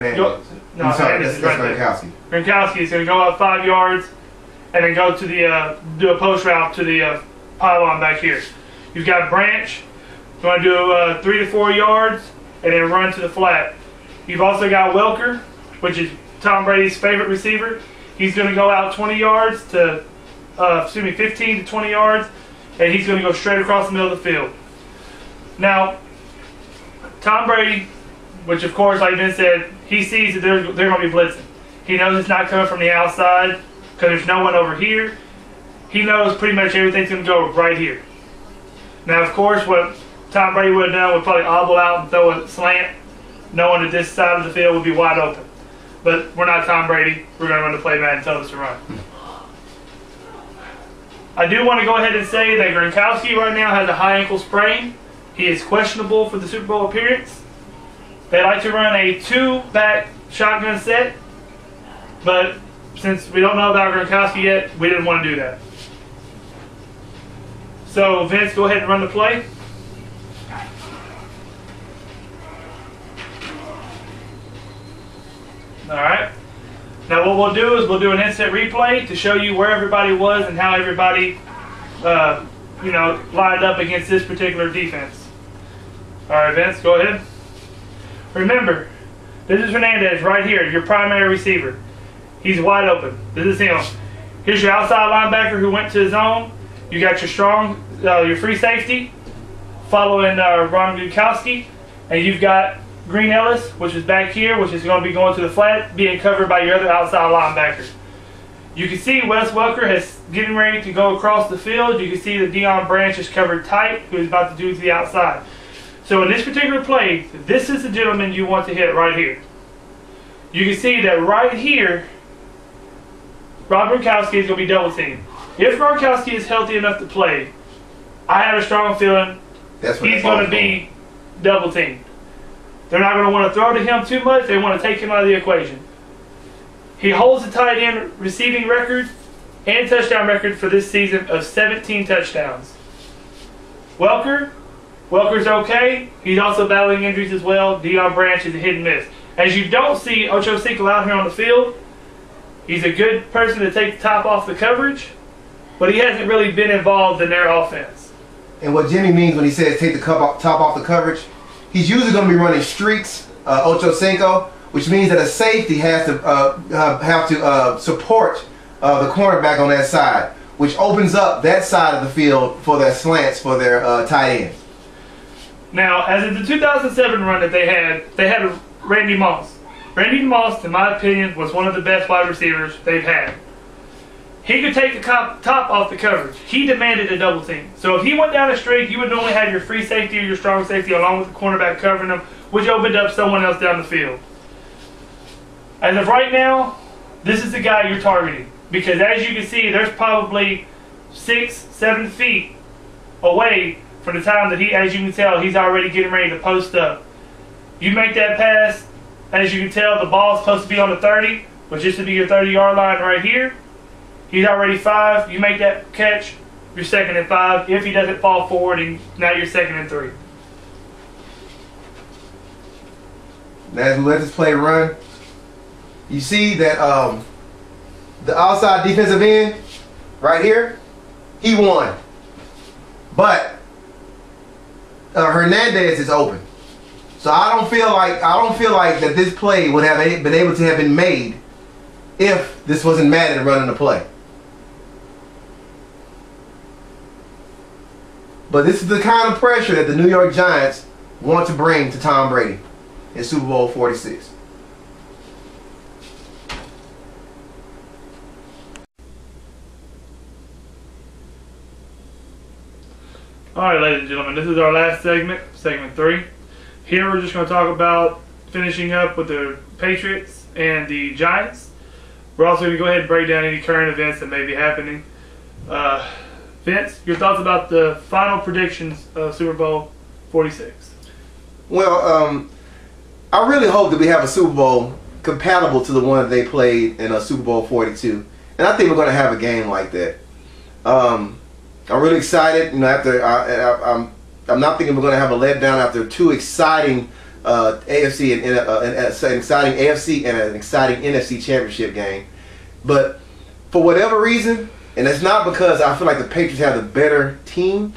No, that's right Gronkowski. Gronkowski is going to go up 5 yards and then go to the do a post route to the pylon back here. You've got Branch going to do 3 to 4 yards and then run to the flat. You've also got Welker, which is Tom Brady's favorite receiver. He's going to go out 20 yards to 15 to 20 yards, and he's going to go straight across the middle of the field. Now, Tom Brady, which of course, like Vince said, he sees that they're going to be blitzing. He knows it's not coming from the outside because there's no one over here. He knows pretty much everything's going to go right here. Now, of course, what Tom Brady would have done would probably obble out and throw a slant, knowing that this side of the field would be wide open. But we're not Tom Brady. We're going to run the play man and tell us to run. I do want to go ahead and say that Gronkowski right now has a high ankle sprain. He is questionable for the Super Bowl appearance. They like to run a 2-back shotgun set, but since we don't know about Gronkowski yet, we didn't want to do that. So Vince, go ahead and run the play. Alright. Now what we'll do is we'll do an instant replay to show you where everybody was and how everybody lined up against this particular defense. Alright, Vince, go ahead. Remember, this is Hernandez right here, your primary receiver. He's wide open. This is him. Here's your outside linebacker who went to his zone. You got your free safety following Ron Gronkowski, and you've got Green Ellis, which is back here, which is going to be going to the flat, being covered by your other outside linebacker. You can see Wes Welker is getting ready to go across the field. You can see that Deion Branch is covered tight, who is about to do to the outside. So in this particular play, this is the gentleman you want to hit right here. You can see that right here, Rob Gronkowski is going to be double teamed. If Gronkowski is healthy enough to play, I have a strong feeling he's going to be double teamed. They're not going to want to throw to him too much. They want to take him out of the equation. He holds the tight end receiving record and touchdown record for this season of 17 touchdowns. Welker's okay. He's also battling injuries as well. Deion Branch is a hit and miss. As you don't see Ocho Cinco out here on the field, he's a good person to take the top off the coverage, but he hasn't really been involved in their offense. And what Jimmy means when he says take the top off the coverage, he's usually going to be running streaks, Ocho Cinco, which means that a safety has to support the cornerback on that side, which opens up that side of the field for their slants for their tight ends. Now, as in the 2007 run that they had Randy Moss. Randy Moss, in my opinion, was one of the best wide receivers they've had. He could take the top off the coverage. He demanded a double team. So if he went down a streak, you would normally have your free safety or your strong safety along with the cornerback covering him, which opened up someone else down the field. As of right now, this is the guy you're targeting. Because as you can see, there's probably 6-7 feet away from the time that as you can tell, he's already getting ready to post up. You make that pass, as you can tell, the ball's supposed to be on the 30, which used to be your 30-yard line right here. He's already 5. You make that catch, you're 2nd and 5. If he doesn't fall forward, and now you're 2nd and 3. Now as we let this play run, you see that the outside defensive end right here, he won. But Hernandez is open. So I don't feel like that this play would have been able to have been made if this wasn't Madden running the play. But this is the kind of pressure that the New York Giants want to bring to Tom Brady in Super Bowl 46. Alright, ladies and gentlemen, this is our last segment, segment 3. Here we're just going to talk about finishing up with the Patriots and the Giants. We're also going to go ahead and break down any current events that may be happening. Vince, your thoughts about the final predictions of Super Bowl 46? Well, I really hope that we have a Super Bowl compatible to the one that they played in Super Bowl 42. And I think we're going to have a game like that. I'm really excited. After I'm not thinking we're going to have a letdown after 2 exciting AFC and an exciting AFC and an exciting NFC championship game. But for whatever reason, and it's not because I feel like the Patriots have the better team,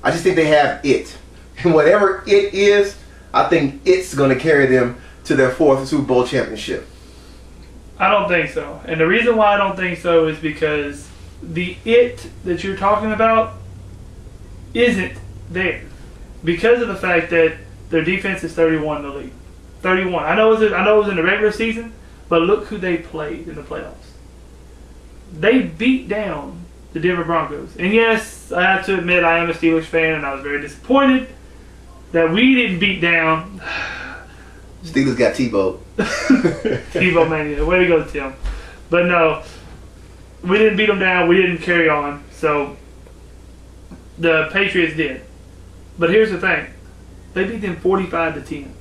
I just think they have it. And whatever it is, I think it's going to carry them to their 4th Super Bowl championship. I don't think so. And the reason why I don't think so is because the it that you're talking about isn't there. Because of the fact that their defense is 31 in the league. 31. I know it was in the regular season, but look who they played in the playoffs. They beat down the Denver Broncos. And yes, I have to admit I am a Steelers fan, and I was very disappointed that we didn't beat down. Steelers got Tebow. Tebow mania. Way to go, Tim. But no, we didn't beat them down. We didn't carry on. So the Patriots did. But here's the thing. They beat them 45-10.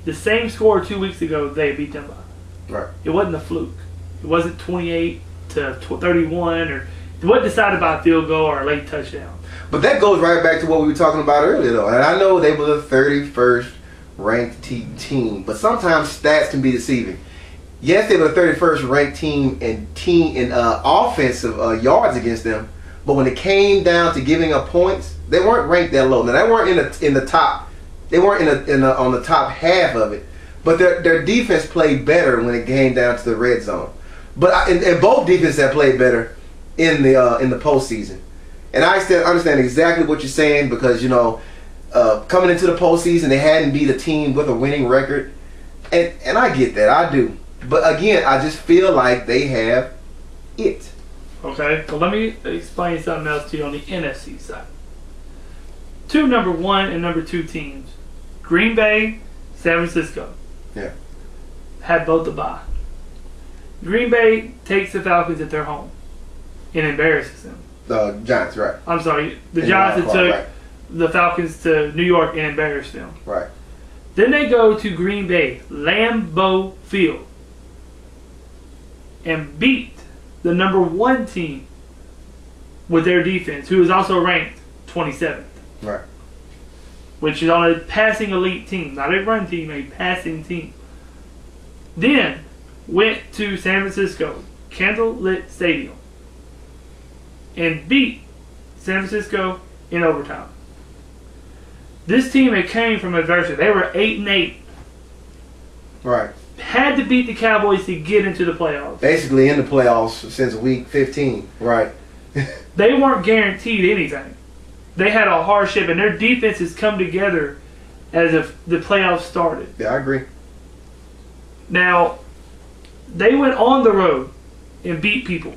The same score 2 weeks ago they beat them by. Right. It wasn't a fluke. It wasn't 28-31, or it wasn't decided by a field goal or a late touchdown. But that goes right back to what we were talking about earlier, though. And I know they were the 31st ranked team, but sometimes stats can be deceiving. Yes, they were the 31st ranked team in offensive yards against them, but when it came down to giving up points, they weren't ranked that low. Now they weren't in the top. They weren't on the top half of it, but their defense played better when it came down to the red zone. But and both defenses have played better in the postseason. And I understand exactly what you're saying because coming into the postseason they hadn't beat a team with a winning record, and I get that, I do. But again, I just feel like they have it. Okay, so let me explain something else to you on the NFC side. Two number 1 and number 2 teams, Green Bay, San Francisco, had both the bye. Green Bay takes the Falcons at their home and embarrasses them. The Giants, right? I'm sorry, the Giants took the Falcons to New York and embarrassed them. Right. Then they go to Green Bay, Lambeau Field, and beat the number 1 team with their defense, who is also ranked 27th. Right. Which is on a passing elite team, not a run team, a passing team. Then went to San Francisco, candlelit stadium, and beat San Francisco in overtime. This team that came from adversity, they were 8-8. Right. Had to beat the Cowboys to get into the playoffs. Basically in the playoffs since week 15. Right. They weren't guaranteed anything. They had a hardship, and their defense has come together as if the playoffs started. Yeah, I agree. Now, they went on the road and beat people.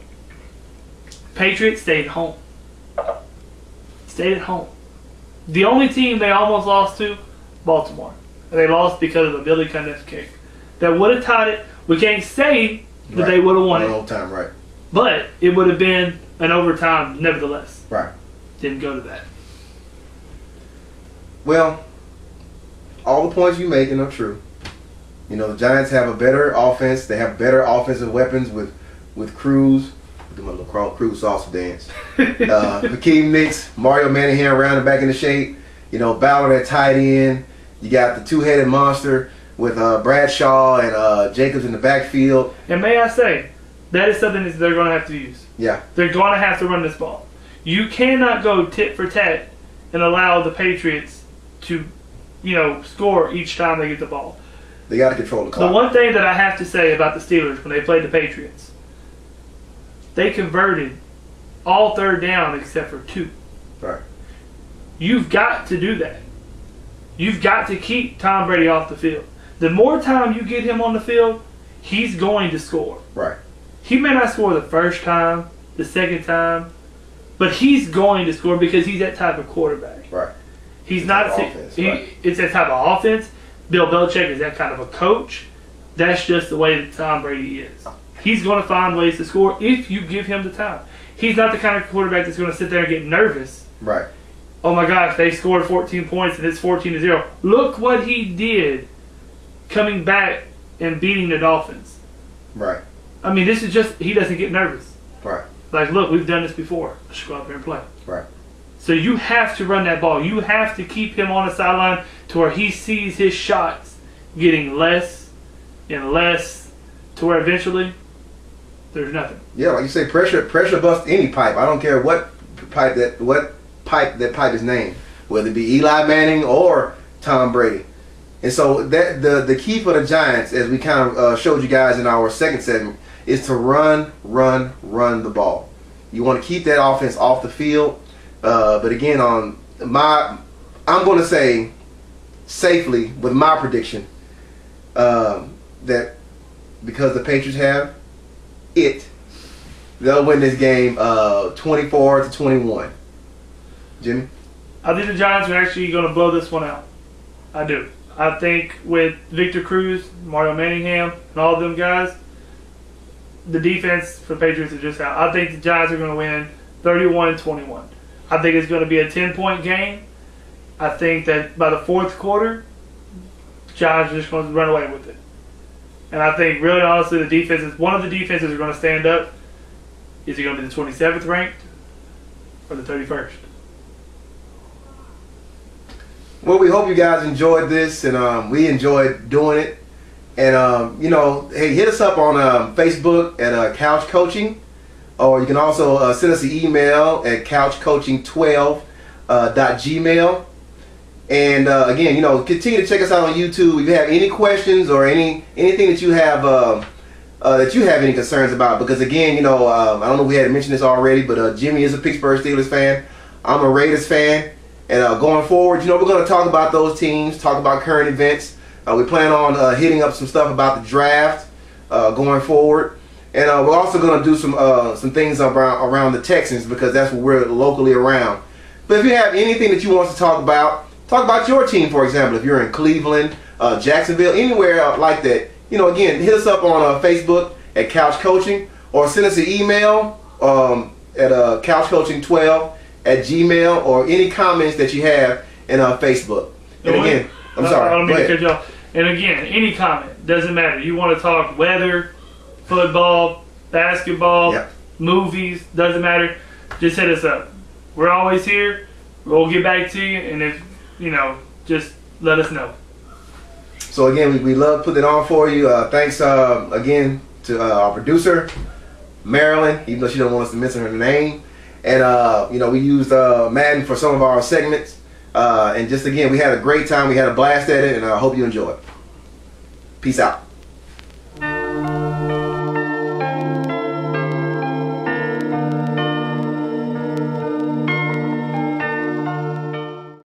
Patriots stayed home. Stayed at home. The only team they almost lost to, Baltimore. And they lost because of a Billy Cundiff kick. That would have tied it. We can't say that they would have won it. Overtime, right. But it would have been an overtime nevertheless. Right. Didn't go to that. Well, all the points you're making are true. The Giants have a better offense. They have better offensive weapons with Cruz. Do my little Cruz salsa dance. Hakeem Nicks, Mario Manningham around the back in the shape. Ballard at tight end. You got the two-headed monster with Bradshaw and Jacobs in the backfield. And may I say, that is something that they're going to have to use. Yeah. They're going to have to run this ball. You cannot go tit for tat and allow the Patriots to, score each time they get the ball. They got to control the clock. The one thing that I have to say about the Steelers when they played the Patriots, they converted all third down except for 2. Right. You've got to do that. You've got to keep Tom Brady off the field. The more time you get him on the field, he's going to score. Right. He may not score the first time, the second time, but he's going to score because he's that type of quarterback. Right. He's not. It's that type of offense. Bill Belichick is that kind of a coach. That's just the way that Tom Brady is. He's going to find ways to score if you give him the time. He's not the kind of quarterback that's going to sit there and get nervous. Right. Oh my gosh, they scored 14 points and it's 14-0. Look what he did coming back and beating the Dolphins. Right. I mean, this is just, he doesn't get nervous. Right. Like, look, we've done this before. Let's go out there and play. Right. So you have to run that ball. You have to keep him on the sideline to where he sees his shots getting less and less, to where eventually there's nothing. Yeah, like you say, pressure busts any pipe. I don't care what pipe that pipe is named, whether it be Eli Manning or Tom Brady. And so that the key for the Giants, as we kind of showed you guys in our second segment, is to run the ball. You want to keep that offense off the field. But again, I'm going to say safely with my prediction that because the Patriots have it, they'll win this game 24-21. Jimmy? I think the Giants are actually going to blow this one out. I do. I think with Victor Cruz, Mario Manningham, and all of them guys, the defense for the Patriots is just out. I think the Giants are going to win 31-21. I think it's going to be a 10-point game. I think that by the fourth quarter, Giants are just going to run away with it. And I think, really honestly, one of the defenses are going to stand up. Is it going to be the 27th ranked or the 31st? Well, we hope you guys enjoyed this, and we enjoyed doing it. And, hey, hit us up on Facebook at Couch Coaching, or you can also send us an email at couchcoaching12.gmail. And, again, continue to check us out on YouTube. If you have any questions or anything that you have any concerns about, because, again, I don't know if we had mentioned this already, but Jimmy is a Pittsburgh Steelers fan. I'm a Raiders fan. And going forward, we're going to talk about those teams, talk about current events. We plan on hitting up some stuff about the draft going forward. And we're also going to do some things around the Texans, because that's what we're locally around. But if you have anything that you want to talk about your team, for example. If you're in Cleveland, Jacksonville, anywhere like that, again, hit us up on Facebook at Couch Coaching, or send us an email at couchcoaching12@gmail, or any comments that you have in Facebook. And again, I'm sorry. I don't mean to cut you off. And again, any comment, doesn't matter. You want to talk weather, football, basketball, yep, movies, doesn't matter. Just hit us up. We're always here. We'll get back to you, and if just let us know. So again, we love putting it on for you. Thanks again to our producer, Marilyn, even though she doesn't want us to mention her name. And we used Madden for some of our segments. And just again, we had a great time. We had a blast at it, and I hope you enjoy it. Peace out.